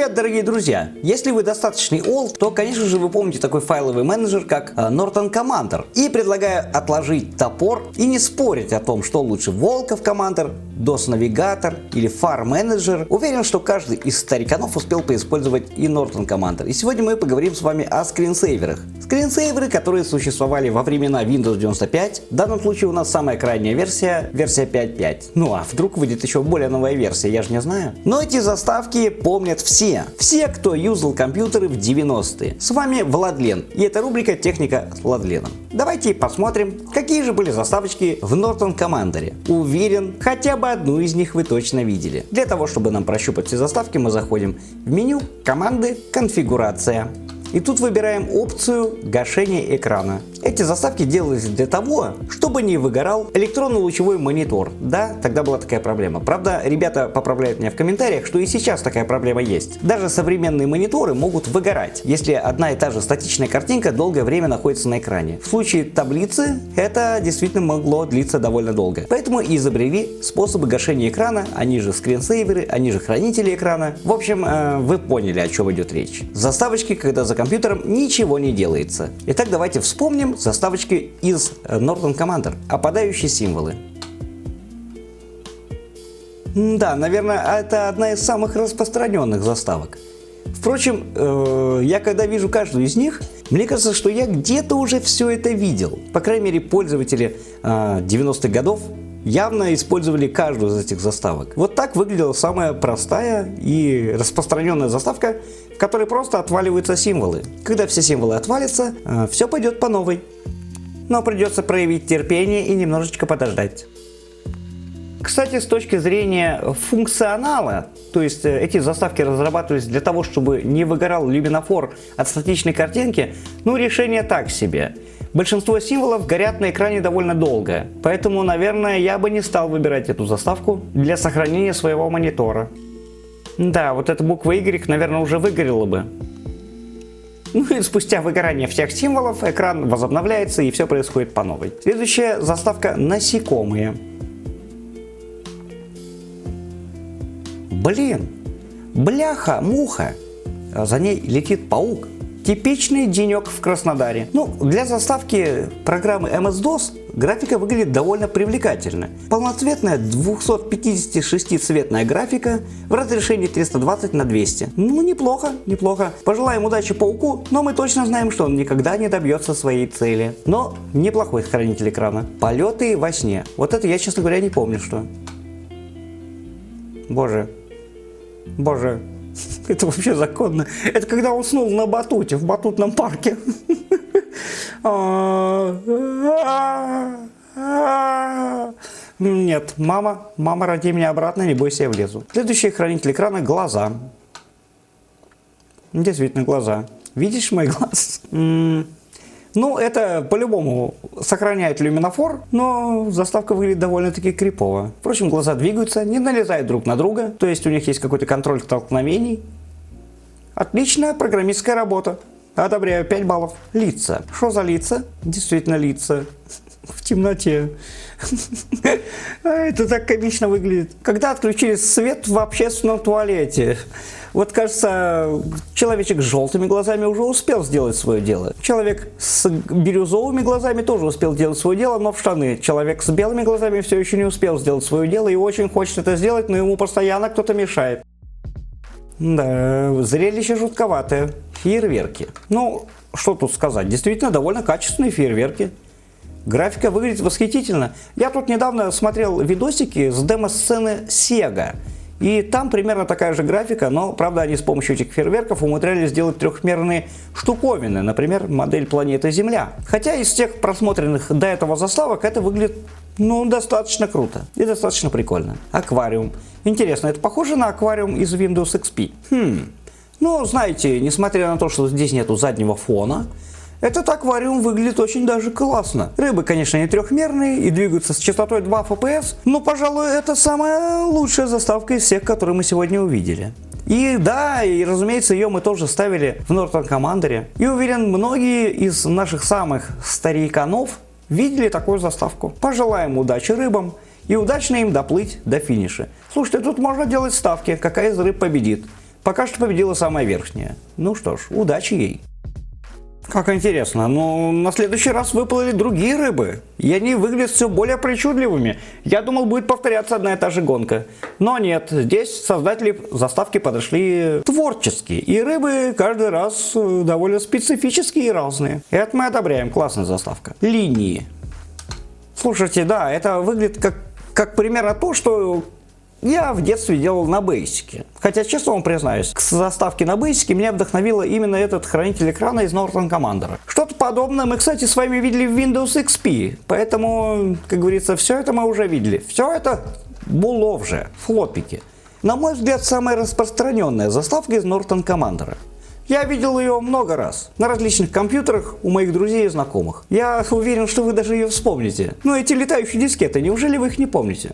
Привет, дорогие друзья! Если вы достаточный олд, то, конечно же, вы помните такой файловый менеджер, как Norton Commander. И предлагаю отложить топор и не спорить о том, что лучше Volkov Commander, DOS Navigator или Far Manager. Уверен, что каждый из стариканов успел поиспользовать и Norton Commander. И сегодня мы поговорим с вами о скринсейверах. Скринсейверы, которые существовали во времена Windows 95. В данном случае у нас самая крайняя версия 5.5. Ну а вдруг выйдет еще более новая версия, я же не знаю. Но эти заставки помнят все. Все, кто юзал компьютеры в 90-е. С вами Владлен. И это рубрика «Техника с Владленом». Давайте посмотрим, какие же были заставочки в Norton Commander. Уверен, хотя бы одну из них вы точно видели. Для того, чтобы нам прощупать все заставки, мы заходим в меню «Команды. Конфигурация». И тут выбираем опцию «Гашение экрана». Эти заставки делались для того, чтобы не выгорал электронно-лучевой монитор. Да, тогда была такая проблема. Правда, ребята поправляют меня в комментариях, что и сейчас такая проблема есть. Даже современные мониторы могут выгорать, если одна и та же статичная картинка долгое время находится на экране. В случае таблицы это действительно могло длиться довольно долго. Поэтому и изобрели способы гашения экрана, они же скринсейверы, они же хранители экрана. В общем, вы поняли, о чем идет речь. Заставочки, когда за компьютером ничего не делается. Итак, давайте вспомним заставочки из Norton Commander. Опадающие символы. Да, наверное, это одна из самых распространенных заставок. Впрочем, я когда вижу каждую из них, мне кажется, что я где-то уже все это видел. По крайней мере, пользователи 90-х годов явно использовали каждую из этих заставок. Вот так выглядела самая простая и распространенная заставка, в которой просто отваливаются символы. Когда все символы отвалятся, все пойдет по новой. Но придется проявить терпение и немножечко подождать. Кстати, с точки зрения функционала, то есть эти заставки разрабатывались для того, чтобы не выгорал люминофор от статичной картинки, ну решение так себе. Большинство символов горят на экране довольно долго, поэтому, наверное, я бы не стал выбирать эту заставку для сохранения своего монитора. Да, вот эта буква Y, наверное, уже выгорела бы. Ну и спустя выгорание всех символов экран возобновляется и все происходит по новой. Следующая заставка — насекомые. Блин, бляха-муха, за ней летит паук. Типичный денек в Краснодаре. Ну, для заставки программы MS-DOS графика выглядит довольно привлекательно. Полноцветная 256-цветная графика в разрешении 320 на 200. Ну, неплохо, неплохо. Пожелаем удачи пауку, но мы точно знаем, что он никогда не добьется своей цели. Но неплохой хранитель экрана. Полеты во сне. Вот это я, честно говоря, не помню, что. Боже. Боже. Это вообще законно. Это когда уснул на батуте, в батутном парке. Нет, мама, роди меня обратно, не бойся, я влезу. Следующий хранитель экрана — глаза. Действительно, глаза. Видишь мой глаз? Ну, это по-любому сохраняет люминофор, но заставка выглядит довольно-таки крипово. Впрочем, глаза двигаются, не налезают друг на друга, то есть у них есть какой-то контроль столкновений. Отличная программистская работа. Одобряю 5 баллов. Лица. Что за лица? Действительно лица. В темноте. Это так комично выглядит. Когда отключили свет в общественном туалете. Вот, кажется, человечек с желтыми глазами уже успел сделать свое дело. Человек с бирюзовыми глазами тоже успел сделать свое дело, но в штаны. Человек с белыми глазами все еще не успел сделать свое дело и очень хочет это сделать, но ему постоянно кто-то мешает. Да, зрелище жутковатое. Фейерверки. Ну, что тут сказать, действительно довольно качественные фейерверки. Графика выглядит восхитительно. Я тут недавно смотрел видосики с демо-сцены Sega. И там примерно такая же графика, но, правда, они с помощью этих фейерверков умудрялись сделать трехмерные штуковины, например, модель планеты Земля. Хотя из тех просмотренных до этого заставок это выглядит, ну, достаточно круто и достаточно прикольно. Аквариум. Интересно, это похоже на аквариум из Windows XP? Ну, знаете, несмотря на то, что здесь нету заднего фона, этот аквариум выглядит очень даже классно. Рыбы, конечно, не трехмерные и двигаются с частотой 2 FPS, но, пожалуй, это самая лучшая заставка из всех, которые мы сегодня увидели. И да, и разумеется, ее мы тоже ставили в Norton Commander. И уверен, многие из наших самых стариканов видели такую заставку. Пожелаем удачи рыбам и удачно им доплыть до финиша. Слушайте, тут можно делать ставки, какая из рыб победит. Пока что победила самая верхняя. Ну что ж, удачи ей. Как интересно, но на следующий раз выплыли другие рыбы, и они выглядят все более причудливыми. Я думал, будет повторяться одна и та же гонка. Но нет, здесь создатели заставки подошли творчески, и рыбы каждый раз довольно специфические и разные. Это мы одобряем, классная заставка. Линии. Слушайте, да, это выглядит как примерно то, что я в детстве делал на бейсике. Хотя, честно вам признаюсь, к заставке на бейсике меня вдохновило именно этот хранитель экрана из Norton Commander. Что-то подобное мы, кстати, с вами видели в Windows XP. Поэтому, как говорится, все это мы уже видели. Все это було же, флопики. На мой взгляд, самая распространенная заставка из Norton Commander. Я видел ее много раз, на различных компьютерах у моих друзей и знакомых. Я уверен, что вы даже ее вспомните. Но эти летающие дискеты, неужели вы их не помните?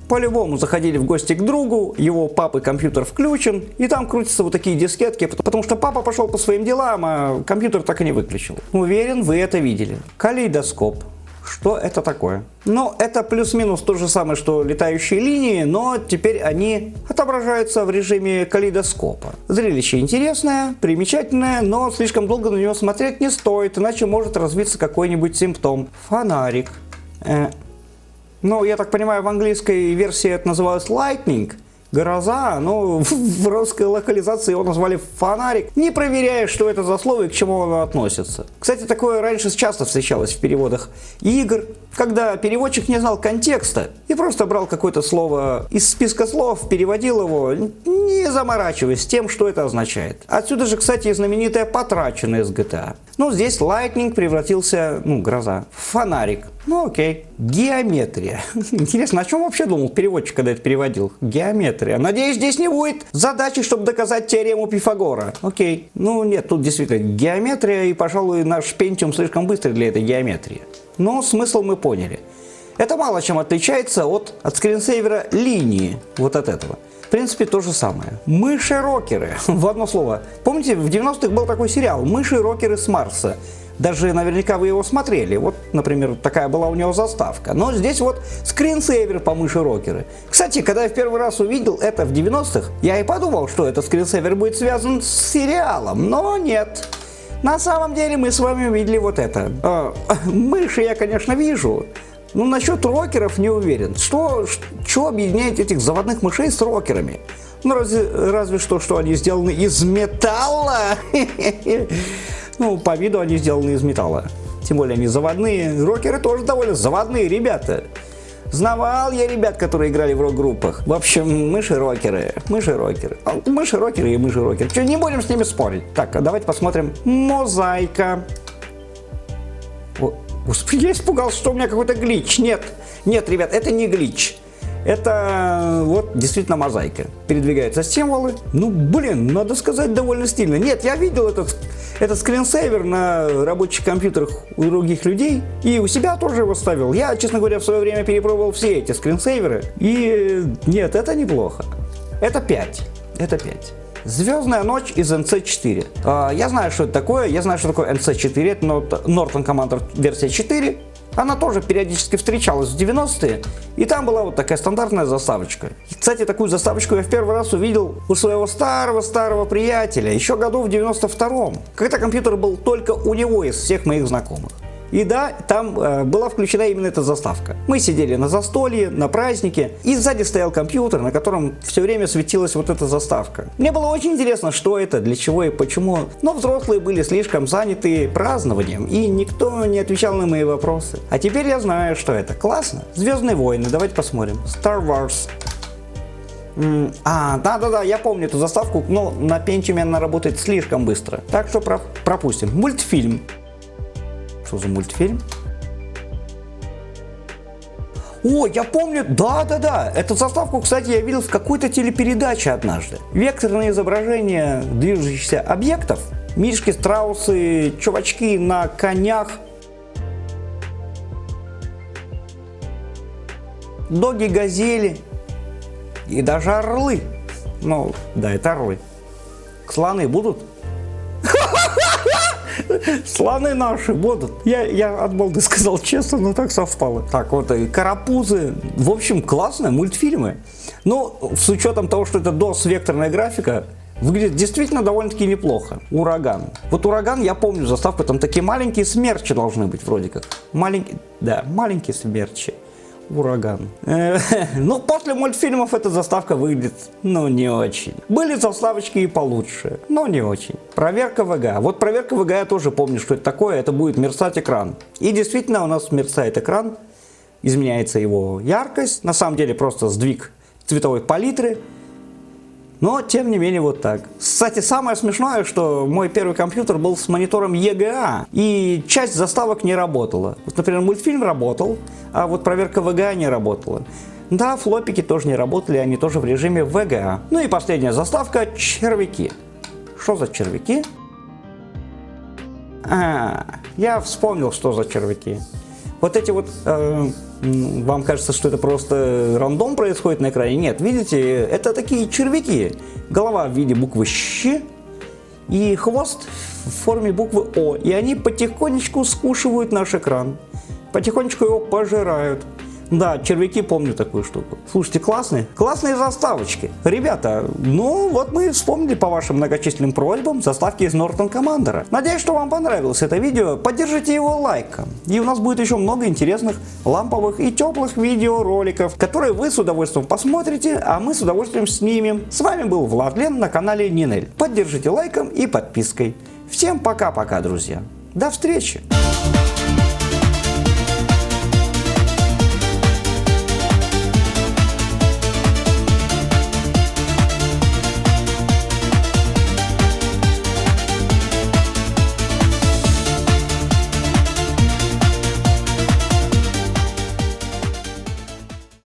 По-любому заходили в гости к другу, его папы компьютер включен, и там крутятся вот такие дискетки, потому что папа пошел по своим делам, а компьютер так и не выключил. Уверен, вы это видели. Калейдоскоп. Что это такое? Ну, это плюс-минус то же самое, что летающие линии, но теперь они отображаются в режиме калейдоскопа. Зрелище интересное, примечательное, но слишком долго на него смотреть не стоит, иначе может развиться какой-нибудь симптом. Фонарик. Ну, я так понимаю, в английской версии это называлось lightning, гроза, но в русской локализации его назвали фонарик, не проверяя, что это за слово и к чему оно относится. Кстати, такое раньше часто встречалось в переводах игр, когда переводчик не знал контекста и просто брал какое-то слово из списка слов, переводил его, не заморачиваясь тем, что это означает. Отсюда же, кстати, и знаменитая потраченная из GTA. Ну, здесь lightning превратился, гроза, в фонарик. Ну, окей. Геометрия. Интересно, о чем вообще думал переводчик, когда это переводил? Геометрия. Надеюсь, здесь не будет задачи, чтобы доказать теорему Пифагора. Окей. Ну, нет, тут действительно геометрия, и, пожалуй, наш Pentium слишком быстрый для этой геометрии. Но смысл мы поняли. Это мало чем отличается от скринсейвера линии, вот от этого. В принципе, то же самое. Мыши-рокеры. В одно слово. Помните, в 90-х был такой сериал «Мыши-рокеры с Марса». Даже наверняка вы его смотрели. Вот, например, такая была у него заставка. Но здесь вот скринсейвер по мыши-рокеры. Кстати, когда я в первый раз увидел это в 90-х, я и подумал, что этот скринсейвер будет связан с сериалом. Но нет. На самом деле мы с вами увидели вот это. Мыши я, конечно, вижу. Но насчет рокеров не уверен. Что объединяет этих заводных мышей с рокерами? Ну, разве что они сделаны из металла. Ну, по виду они сделаны из металла. Тем более они заводные. Рокеры тоже довольно заводные ребята. Знавал я ребят, которые играли в рок-группах. В общем, мыши-рокеры. Мыши-рокеры. Мыши-рокеры и мыши-рокеры. Что, не будем с ними спорить. Так, а давайте посмотрим. Мозаика. О, господи, я испугался, что у меня какой-то глич. Нет, ребят, это не глич. Это вот действительно мозаика. Передвигаются символы. Ну, блин, надо сказать, довольно стильно. Нет, я видел этот скринсейвер на рабочих компьютерах у других людей. И у себя тоже его ставил. Я, честно говоря, в свое время перепробовал все эти скринсейверы. И нет, это неплохо. Это 5. Это 5. Звездная ночь из NC4. Я знаю, что это такое. Я знаю, что такое NC4. Это Norton Commander версия 4. Она тоже периодически встречалась в 90-е, и там была вот такая стандартная заставочка. Кстати, такую заставочку я в первый раз увидел у своего старого приятеля, еще году в 92-м, когда компьютер был только у него из всех моих знакомых. И да, там была включена именно эта заставка. Мы сидели на застолье, на празднике, и сзади стоял компьютер, на котором все время светилась вот эта заставка. Мне было очень интересно, что это, для чего и почему, но взрослые были слишком заняты празднованием, и никто не отвечал на мои вопросы. А теперь я знаю, что это. Классно. Звездные войны, давайте посмотрим. Star Wars. Да, я помню эту заставку, но на Pentium она работает слишком быстро. Так что пропустим. Мультфильм. Что за мультфильм? О, я помню, да. Эту заставку, кстати, я видел в какой-то телепередаче однажды. Векторное изображение движущихся объектов. Мишки, страусы, чувачки на конях. Доги, газели. И даже орлы. Ну, да, это орлы. Слоны будут? Слоны наши будут. Я от балды сказал честно, но так совпало. Так, вот и карапузы. В общем, классные мультфильмы. Ну, с учетом того, что это DOS-векторная графика, выглядит действительно довольно-таки неплохо. Ураган. Вот Ураган, я помню заставку, там такие маленькие смерчи должны быть вроде как. Маленькие смерчи. Ураган. Ну, после мультфильмов эта заставка выглядит, ну, не очень. Были заставочки и получше, но не очень. Проверка VGA. Вот проверка VGA я тоже помню, что это такое. Это будет мерцать экран. И действительно у нас мерцает экран. Изменяется его яркость. На самом деле просто сдвиг цветовой палитры. Но, тем не менее, вот так. Кстати, самое смешное, что мой первый компьютер был с монитором EGA, и часть заставок не работала. Вот, например, мультфильм работал, а вот проверка VGA не работала. Да, флопики тоже не работали, они тоже в режиме VGA. Ну и последняя заставка — червяки. Что за червяки? Я вспомнил, что за червяки. Вот эти вот, вам кажется, что это просто рандом происходит на экране. Нет, видите, это такие червяки. Голова в виде буквы «Щ» и хвост в форме буквы «О». И они потихонечку скушивают наш экран. Потихонечку его пожирают. Да, червяки, помню такую штуку. Слушайте, классные. Классные заставочки. Ребята, ну вот мы вспомнили по вашим многочисленным просьбам заставки из Norton Commander. Надеюсь, что вам понравилось это видео. Поддержите его лайком. И у нас будет еще много интересных ламповых и теплых видеороликов, которые вы с удовольствием посмотрите, а мы с удовольствием снимем. С вами был Владлен на канале Нинель. Поддержите лайком и подпиской. Всем пока-пока, друзья. До встречи!